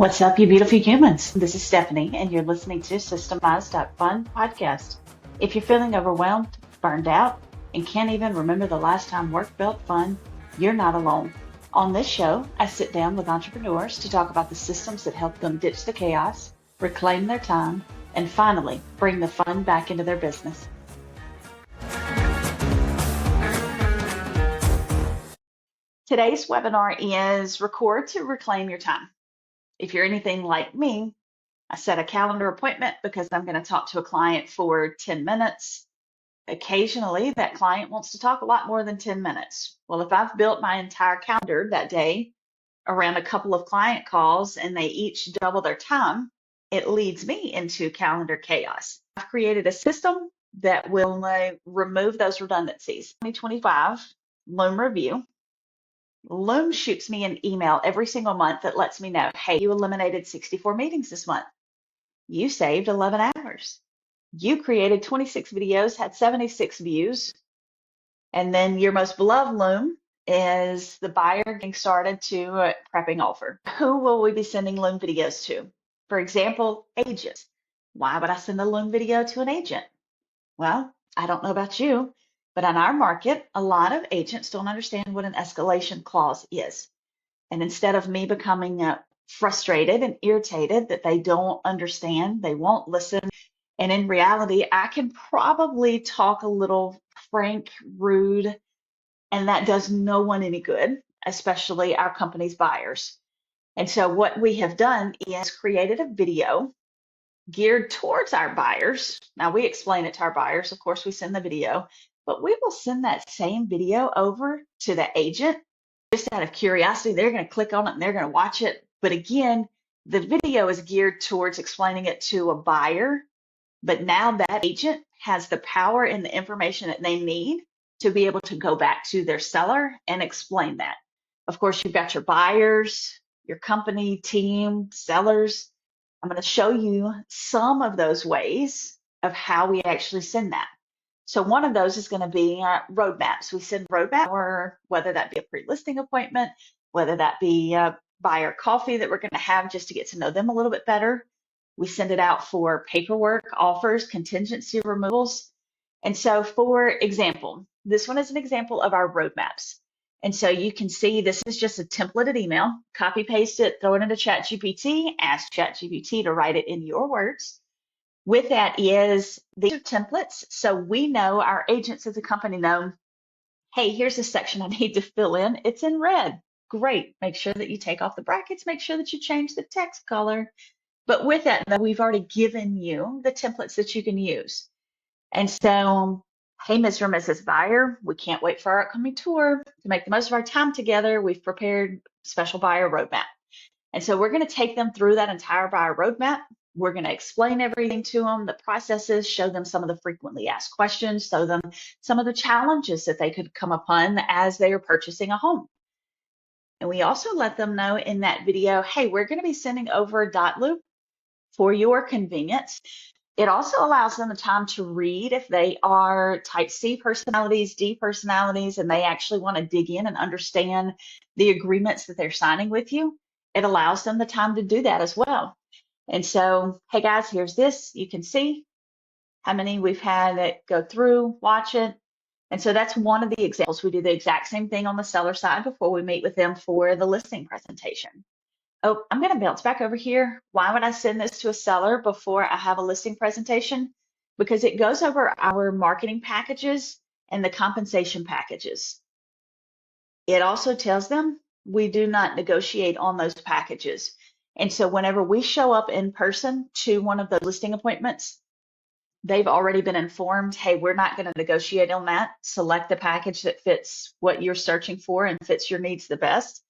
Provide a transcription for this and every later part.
What's up, you beautiful humans? This is Stephanie, and you're listening to systemize.fun podcast. If you're feeling overwhelmed, burned out, and can't even remember the last time work felt fun, you're not alone. On this show, I sit down with entrepreneurs to talk about the systems that help them ditch the chaos, reclaim their time, and finally bring the fun back into their business. Today's webinar is Record to Reclaim Your Time. If you're anything like me, I set a calendar appointment because I'm going to talk to a client for 10 minutes. Occasionally, that client wants to talk a lot more than 10 minutes. Well, if I've built my entire calendar that day around a couple of client calls and they each double their time, it leads me into calendar chaos. I've created a system that will remove those redundancies. 2025 Loom review. Loom shoots me an email every single month that lets me know, hey, you eliminated 64 meetings this month. You saved 11 hours. You created 26 videos, had 76 views. And then your most beloved Loom is the buyer getting started to prepping offer. Who will we be sending Loom videos to? For example, agents. Why would I send a Loom video to an agent? Well, I don't know about you, but in our market, a lot of agents don't understand what an escalation clause is. And instead of me becoming frustrated and irritated that they don't understand, they won't listen. And in reality, I can probably talk a little frank, rude, and that does no one any good, especially our company's buyers. And so what we have done is created a video geared towards our buyers. Now we explain it to our buyers. Of course, we send the video, but we will send that same video over to the agent just out of curiosity. They're going to click on it and they're going to watch it. But again, the video is geared towards explaining it to a buyer. But now that agent has the power and the information that they need to be able to go back to their seller and explain that. Of course, you've got your buyers, your company, team, sellers. I'm going to show you some of those ways of how we actually send that. So one of those is going to be roadmaps. We send roadmap, or whether that be a pre-listing appointment, whether that be a buyer coffee that we're going to have just to get to know them a little bit better. We send it out for paperwork, offers, contingency removals. And so for example, this one is an example of our roadmaps. And so you can see this is just a templated email, copy paste it, throw it into ChatGPT, ask ChatGPT to write it in your words. With that is these are templates. So we know, our agents as a company know, hey, here's a section I need to fill in. It's in red. Great. Make sure that you take off the brackets. Make sure that you change the text color. But with that, we've already given you the templates that you can use. And so, hey, Mr. and Mrs. Buyer, we can't wait for our upcoming tour. To make the most of our time together, we've prepared special buyer roadmap. And so we're going to take them through that entire buyer roadmap. We're going to explain everything to them, the processes, show them some of the frequently asked questions, show them some of the challenges that they could come upon as they are purchasing a home. And we also let them know in that video, hey, we're going to be sending over a dot loop for your convenience. It also allows them the time to read if they are type C personalities, D personalities, and they actually want to dig in and understand the agreements that they're signing with you. It allows them the time to do that as well. And so, hey guys, here's this. You can see how many we've had that go through, watch it. And so that's one of the examples. We do the exact same thing on the seller side before we meet with them for the listing presentation. Oh, I'm going to bounce back over here. Why would I send this to a seller before I have a listing presentation? Because it goes over our marketing packages and the compensation packages. It also tells them we do not negotiate on those packages. And so whenever we show up in person to one of the listing appointments, they've already been informed, hey, we're not going to negotiate on that. Select the package that fits what you're searching for and fits your needs the best.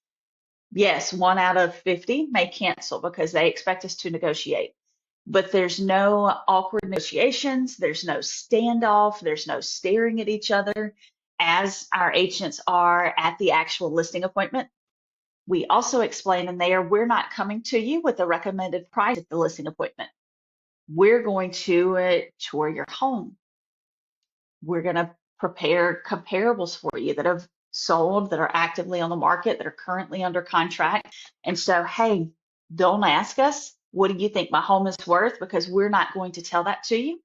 Yes, 1 out of 50 may cancel because they expect us to negotiate. But there's no awkward negotiations. There's no standoff. There's no staring at each other as our agents are at the actual listing appointment. We also explain in there, we're not coming to you with a recommended price at the listing appointment. We're going to tour your home. We're going to prepare comparables for you that have sold, that are actively on the market, that are currently under contract. And so, hey, Don't ask us, what do you think my home is worth? Because we're not going to tell that to you.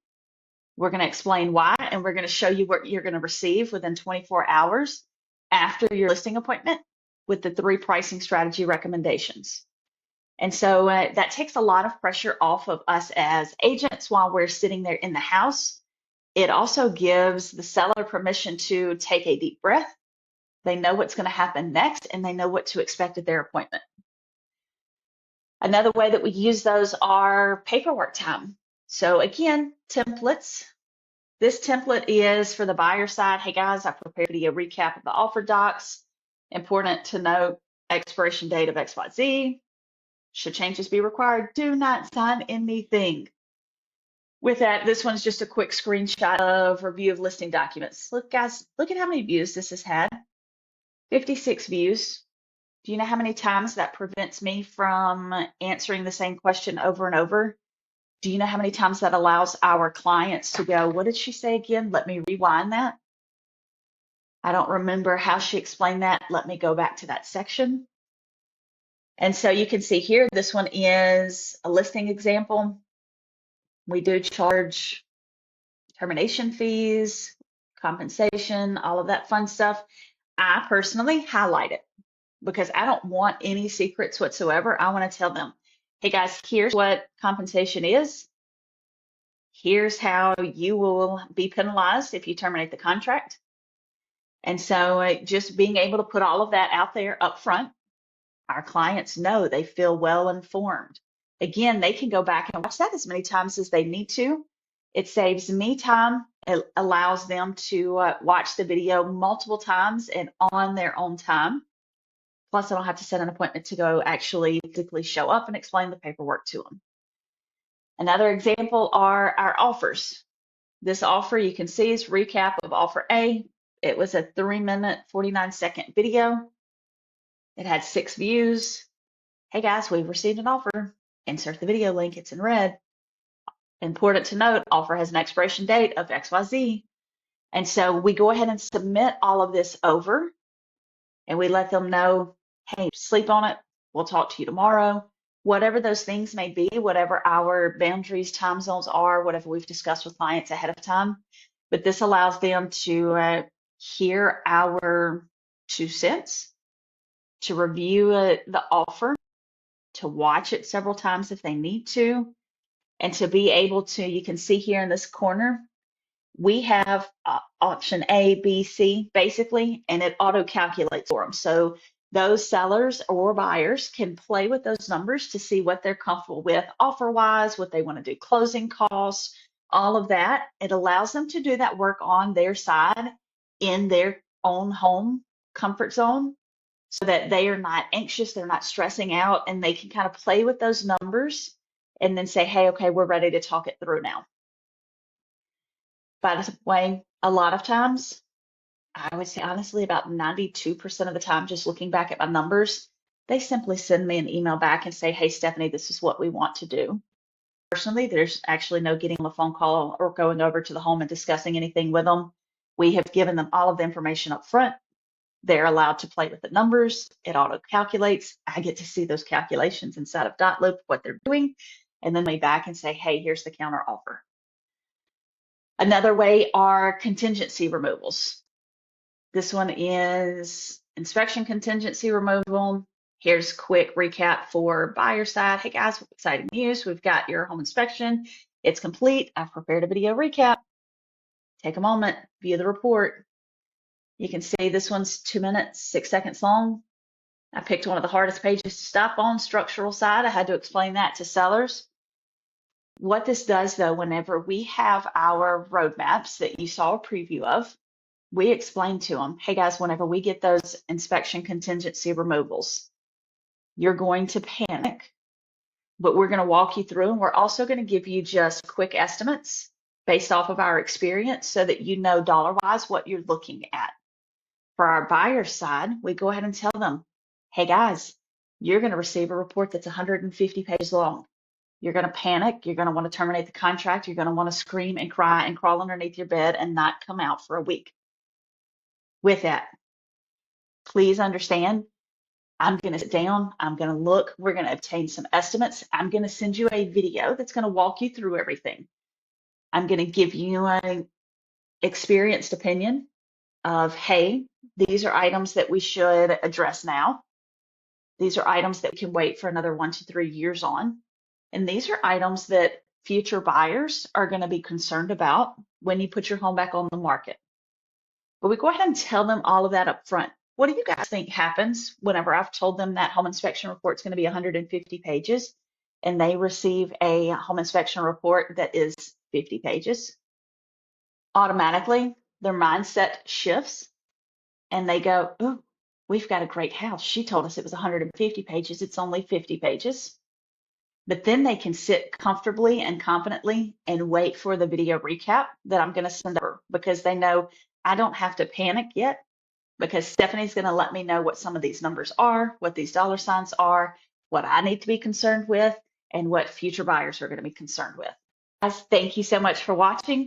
We're going to explain why, and we're going to show you what you're going to receive within 24 hours after your listing appointment with the 3 pricing strategy recommendations. And so that takes a lot of pressure off of us as agents while we're sitting there in the house. It also gives the seller permission to take a deep breath. They know what's going to happen next, and they know what to expect at their appointment. Another way that we use those are paperwork time. So again, templates. This template is for the buyer side. Hey guys, I prepared a recap of the offer docs. Important to note, expiration date of XYZ. Should changes be required, do not sign anything. With that, this one's just a quick screenshot of review of listing documents. Look guys, look at how many views this has had. 56 views. Do you know how many times that prevents me from answering the same question over and over? Do you know how many times that allows our clients to go, what did she say again? Let me rewind that. I don't remember how she explained that. Let me go back to that section. And so you can see here, this one is a listing example. We do charge termination fees, compensation, all of that fun stuff. I personally highlight it because I don't want any secrets whatsoever. I want to tell them, hey guys, here's what compensation is. Here's how you will be penalized if you terminate the contract. And so just being able to put all of that out there up front, our clients know, they feel well informed. Again, they can go back and watch that as many times as they need to. It saves me time. It allows them to watch the video multiple times and on their own time. Plus, I don't have to set an appointment to go actually physically show up and explain the paperwork to them. Another example are our offers. This offer you can see is recap of offer A. It was a 3-minute, 49-second video. It had 6 views. Hey guys, we've received an offer. Insert the video link, it's in red. Important to note, offer has an expiration date of XYZ. And so we go ahead and submit all of this over, and we let them know, hey, sleep on it. We'll talk to you tomorrow. Whatever those things may be, whatever our boundaries, time zones are, whatever we've discussed with clients ahead of time. But this allows them to hear our 2 cents, to review the offer, to watch it several times if they need to, and to be able to, you can see here in this corner, we have option A, B, C, basically, and it auto calculates for them. So those sellers or buyers can play with those numbers to see what they're comfortable with offer-wise, what they want to do, closing costs, all of that. It allows them to do that work on their side in their own home comfort zone so that they are not anxious, they're not stressing out, and they can kind of play with those numbers and then say, hey, okay, we're ready to talk it through now. By the way, a lot of times, I would say honestly about 92% of the time, just looking back at my numbers, they simply send me an email back and say, hey, Stephanie, this is what we want to do. Personally, there's actually no getting on a phone call or going over to the home and discussing anything with them. We have given them all of the information up front. They're allowed to play with the numbers. It auto calculates. I get to see those calculations inside of Dotloop, what they're doing, and then we back and say, hey, here's the counter offer. Another way are contingency removals. This one is inspection contingency removal. Here's a quick recap for buyer side. Hey guys, exciting news. We've got your home inspection. It's complete. I've prepared a video recap. Take a moment, view the report. You can see this one's 2 minutes, 6 seconds long. I picked one of the hardest pages to stop on, structural side. I had to explain that to sellers. What this does though, whenever we have our roadmaps that you saw a preview of, we explain to them, hey guys, whenever we get those inspection contingency removals, you're going to panic, but we're going to walk you through, and we're also going to give you just quick estimates based off of our experience so that you know dollar-wise what you're looking at. For our buyer side, we go ahead and tell them, hey guys, you're going to receive a report that's 150 pages long. You're going to panic. You're going to want to terminate the contract. You're going to want to scream and cry and crawl underneath your bed and not come out for a week. With that, please understand I'm going to sit down, I'm going to look, we're going to obtain some estimates. I'm going to send you a video that's going to walk you through everything. I'm going to give you an experienced opinion of, hey, these are items that we should address now. These are items that we can wait for another 1 to 3 years on. And these are items that future buyers are going to be concerned about when you put your home back on the market. But we go ahead and tell them all of that up front. What do you guys think happens whenever I've told them that home inspection report is going to be 150 pages and they receive a home inspection report that is 50 pages? Automatically, their mindset shifts and they go, oh, we've got a great house. She told us it was 150 pages. It's only 50 pages. But then they can sit comfortably and confidently and wait for the video recap that I'm going to send over, because they know I don't have to panic yet, because Stephanie's going to let me know what some of these numbers are, what these dollar signs are, what I need to be concerned with, and what future buyers are going to be concerned with. Guys, thank you so much for watching.